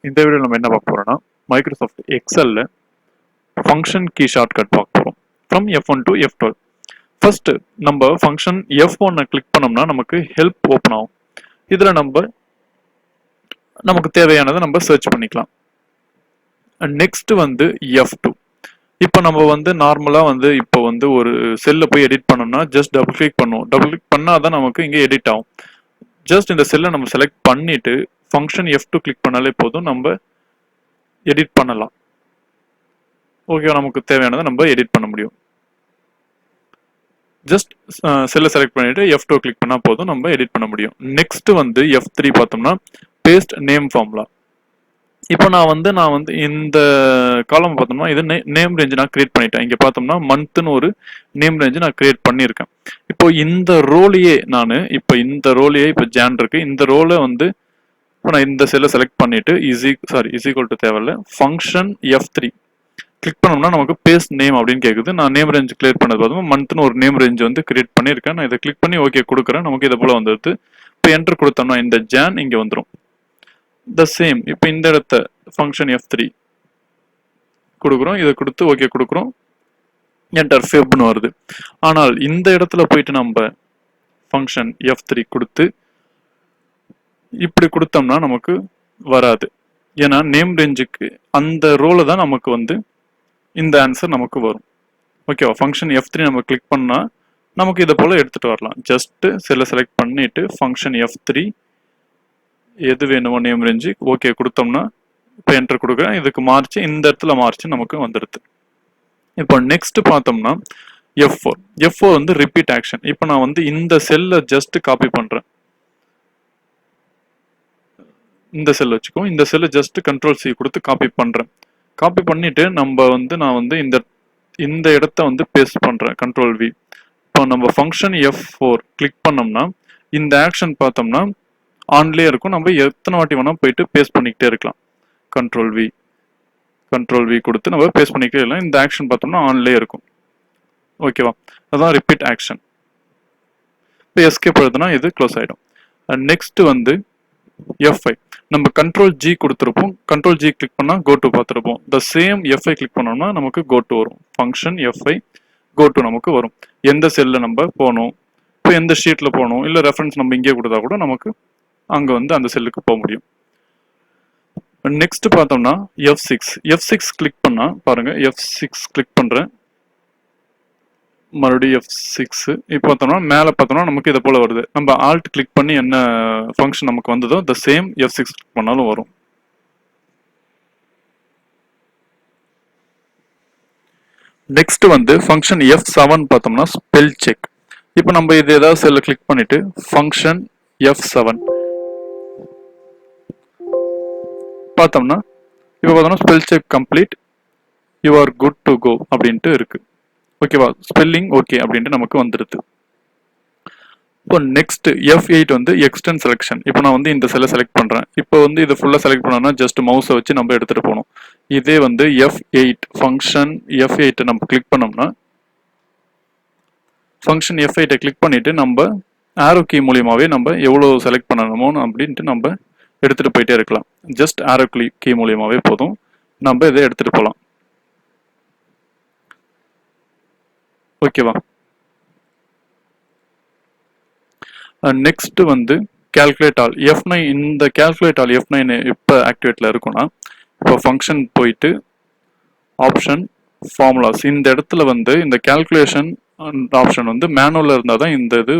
இந்த வீடியோ நம்ம என்ன பார்க்க போறோம்னா மைக்ரோசாஃப்ட் எக்ஸல்ல ஃபங்க்ஷன் கீ ஷார்ட்கட் பார்க்க போறோம் from F1 to F12. First நம்ம ஃபங்க்ஷன் F1 கிளிக் பண்ணோம்னா நமக்கு ஹெல்ப் ஓப்பன் ஆகும். இதுல நமக்கு தேவையானதை நம்ம சர்ச் பண்ணிக்கலாம். நெக்ஸ்ட் வந்து F2. இப்போ நம்ம நார்மலா இப்போ ஒரு செல்ல போய் எடிட் பண்ணோம்னா ஜஸ்ட் டபுள் கிளிக் பண்ணுவோம். டபுள் கிளிக் பண்ணாதான் நமக்கு இங்கே எடிட் ஆகும். ஜஸ்ட் இந்த செல்லை நம்ம செலக்ட் பண்ணிட்டு ஃபங்க்ஷன் F2 கிளிக் பண்ணாலே போதும், நம்ம எடிட் பண்ணலாம். ஓகே, நமக்கு தேவையானதை நம்ம எடிட் பண்ண முடியும். ஜஸ்ட் செல்லை செலக்ட் பண்ணிட்டு F2 கிளிக் பண்ணா போதும், நம்ம எடிட் பண்ண முடியும். நெக்ஸ்ட் F3 பார்த்தோம்னா பேஸ்ட் நேம் ஃபார்முலா. இப்போ நான் இந்த காலம் பார்த்தோம்னா இது நேம் ரேஞ்ச் நான் கிரியேட் பண்ணிட்டேன். இங்க பார்த்தோம்னா மந்த்னு ஒரு நேம் ரேஞ்ச் நான் கிரியேட் பண்ணியிருக்கேன். இப்போ இந்த ரோலையே இப்போ ஜான் இருக்கு. இந்த ரோலை இப்போ நான் இந்த செல்லை செலக்ட் பண்ணிட்டு இஸ் ஈக்குவல் டு தேவையில்ல ஃபங்க்ஷன் F3 கிளிக் பண்ணோம்னா நமக்கு பேஸ்ட் நேம் அப்படின்னு கேட்குது. நான் நேம் ரேஞ்ச் கிரியேட் பண்ணது பார்த்தோம் மந்த்னு ஒரு நேம் ரேஞ்ச் கிரியேட் பண்ணியிருக்கேன். நான் இதை கிளிக் பண்ணி ஓகே கொடுக்குறேன். நமக்கு இதை போல வந்துடுது. இப்போ என்டர் கொடுத்தோம்னா இந்த ஜான் இங்க வந்துடும். த சேம் இப்போ இந்த இடத்த ஃபங்க்ஷன் F3 கொடுக்குறோம். இதை கொடுத்து ஓகே கொடுக்குறோம். என்டர் ஃபெப்னு வருது. ஆனால் இந்த இடத்துல போயிட்டு நம்ம ஃபங்க்ஷன் F3 கொடுத்து இப்படி கொடுத்தோம்னா நமக்கு வராது. ஏன்னா நேம் ரேஞ்சுக்கு அந்த ரோல தான் நமக்கு இந்த ஆன்சர் நமக்கு வரும். ஓகேவா? ஃபங்க்ஷன் F3 நம்ம கிளிக் பண்ணா நமக்கு இதை போல எடுத்துட்டு வரலாம். ஜஸ்ட் செல்லை செலக்ட் பண்ணிட்டு ஃபங்க்ஷன் F3 எது வேணுமோ நேம் ரேஞ்சு ஓகே கொடுத்தோம்னா இப்போ என்டர் கொடுக்குறேன். இதுக்கு மார்ச் இந்த இடத்துல மார்ச் நமக்கு வந்துடுது. இப்போ நெக்ஸ்ட் பார்த்தோம்னா F4 ரிப்பீட் ஆக்ஷன். இப்போ நான் இந்த செல்லை ஜஸ்ட் காப்பி பண்றேன். இந்த செல் வச்சுக்கோ. இந்த செல்லை ஜஸ்ட் Ctrl+C கொடுத்து காப்பி பண்றேன். காப்பி பண்ணிட்டு நான் இந்த இடத்த பேஸ்ட் பண்றேன். Ctrl+V. இப்போ நம்ம ஃபங்க்ஷன் F4 கிளிக் பண்ணோம்னா இந்த ஆக்ஷன் பார்த்தோம்னா ஆன்லயே இருக்கும். நம்ம எத்தனை வாட்டி வேணா போயிட்டு பேஸ்ட் பண்ணிக்கிட்டே இருக்கலாம். Ctrl+V கொடுத்து நம்ம பேஸ்ட் பண்ணிக்கிட்டே இருக்கலாம். இந்த ஆக்ஷன் பார்த்தோம்னா ஆன்லயே இருக்கும். ஓகேவா? அதான் ரிப்பீட் ஆக்ஷன். இப்போ எஸ்கேப் எழுதுனா இது க்ளோஸ் ஆயிடும். நெக்ஸ்ட் F5 நம்ம Ctrl+G கொடுத்துருப்போம். Ctrl+G கிளிக் பண்ணா கோ டு பார்த்துருப்போம். த சேம் F5 கிளிக் பண்ணோம்னா நமக்கு கோ டு வரும். ஃபங்க்ஷன் F5 கோ டு நமக்கு வரும். எந்த செல்ல நம்ம போகணும், இப்போ எந்த ஷீட்ல போகணும், இல்லை ரெஃபரன்ஸ் நம்ம இங்கே கொடுத்தா கூட நமக்கு அங்க அந்த செல்லுக்கு போக முடியும். நெக்ஸ்ட் பார்த்தோம்னா F6 கிளிக் பண்ணா பாருங்க. F6 கிளிக் பண்றேன். மறுபடியும் F6 இப்போ பார்த்தோம்னா மேலே பார்த்தோம்னா நமக்கு இதை போல வருது. நம்ம ஆல்ட் கிளிக் பண்ணி என்ன ஃபங்க்ஷன் நமக்கு வந்ததோ த சேம் F6 கிளிக் பண்ணாலும் வரும். நெக்ஸ்ட் ஃபங்க்ஷன் F7 பார்த்தோம்னா ஸ்பெல் செக். இப்போ நம்ம இது ஏதாவது செல்ல கிளிக் பண்ணிட்டு ஃபங்க்ஷன் F7 பார்த்தோம்னா இப்போ பார்த்தோம்னா spell check complete, you are good to go அப்படின்ட்டு இருக்கு. ஓகேவா? ஸ்பெல்லிங் ஓகே அப்படின்ட்டு நமக்கு வந்துடுது. இப்போ நெக்ஸ்ட் F8 எக்ஸ்டெண்ட் செலெக்ஷன். இப்போ நான் இந்த செல்லை செலக்ட் பண்றேன். இப்போ இது ஃபுல்லா செலக்ட் பண்ணோம்னா ஜஸ்ட் மவுஸை வச்சு நம்ம எடுத்துட்டு போகணும். இதே F8 ஃபங்க்ஷன் F8 நம்ம கிளிக் பண்ணோம்னா ஃபங்க்ஷன் F8 கிளிக் பண்ணிட்டு நம்ம ஆரோ கீ மூலியமாவே நம்ம எவ்வளவு செலக்ட் பண்ணணுமோ அப்படின்ட்டு நம்ம எடுத்துட்டு போயிட்டே இருக்கலாம். ஜஸ்ட் ஆரோ கீ மூலியமாவே போதும், நம்ம இதை எடுத்துட்டு போகலாம். ஓகேவா? Next calculate all F9. இந்த கால்குலேட் ஆல் F9 இப்போ ஆக்டிவேட்ல இருக்கும்னா இப்போ ஃபங்க்ஷன் போயிட்டு ஆப்ஷன் ஃபார்முலாஸ் இந்த இடத்துல இந்த கால்குலேஷன் ஆப்ஷன் மேனுவல்ல இருந்தால் தான் இந்த இது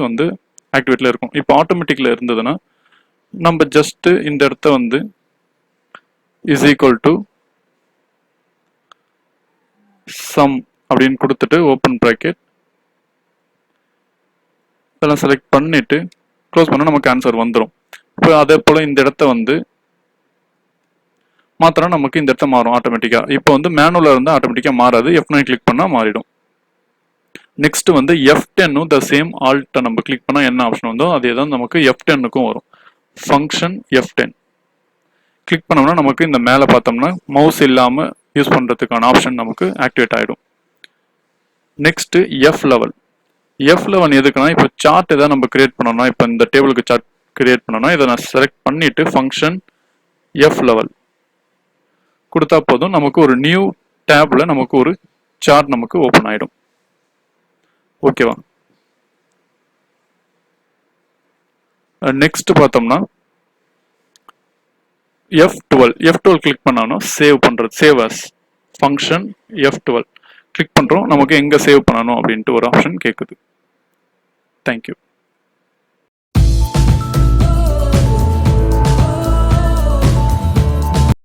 ஆக்டிவேட்ல இருக்கும். இப்போ ஆட்டோமேட்டிக்ல இருந்ததுன்னா நம்ம ஜஸ்ட் இந்த இடத்த இஸ் ஈக்குவல் டு சம் அப்படின்னு கொடுத்துட்டு ஓப்பன் பிராக்கெட் இதெல்லாம் செலக்ட் பண்ணிட்டு க்ளோஸ் பண்ணா நமக்கு ஆன்சர் வந்துடும். இப்போ அதே போல இந்த இடத்த மாத்திரம் நமக்கு இந்த இடத்த மாறும் ஆட்டோமேட்டிக்கா. இப்போ மேனுவலா இருந்தா ஆட்டோமேட்டிக்கா மாறாது. F9 கிளிக் பண்ணா மாறிடும். நெக்ஸ்ட் F10 த சேம் ஆல்ட்ட நம்ம கிளிக் பண்ணா என்ன ஆப்ஷன் வந்தோ அதே தான் நமக்கு F10க்கும் வரும். ஃபங்க்ஷன் F10 கிளிக் பண்ணோம்னா நமக்கு இந்த மேலே பார்த்தோம்னா மவுஸ் இல்லாம யூஸ் பண்றதுக்கான ஆப்ஷன் நமக்கு ஆக்டிவேட் ஆயிடும். நெக்ஸ்ட் F11 எதுக்குன்னா இப்போ சார்ட் ஏதாவது நம்ம கிரியேட் பண்ணோம்னா இப்போ இந்த டேபிளுக்கு சார்ட் கிரியேட் பண்ணோம்னா இதை நான் செலக்ட் பண்ணிட்டு ஃபங்க்ஷன் F11 கொடுத்தா போதும், நமக்கு ஒரு நியூ டேப்ல நமக்கு ஒரு சார்ட் நமக்கு ஓப்பன் ஆயிடும். ஓகேவா? நெக்ஸ்ட் பார்த்தோம்னா F12 கிளிக் பண்ணாலும் சேவ் பண்றது, save as function F12 click பண்றோம். நமக்கு எங்க சேவ் பண்ணணும் அப்படின்ட்டு ஒரு ஆப்ஷன் கேட்குது. தேங்க்யூ.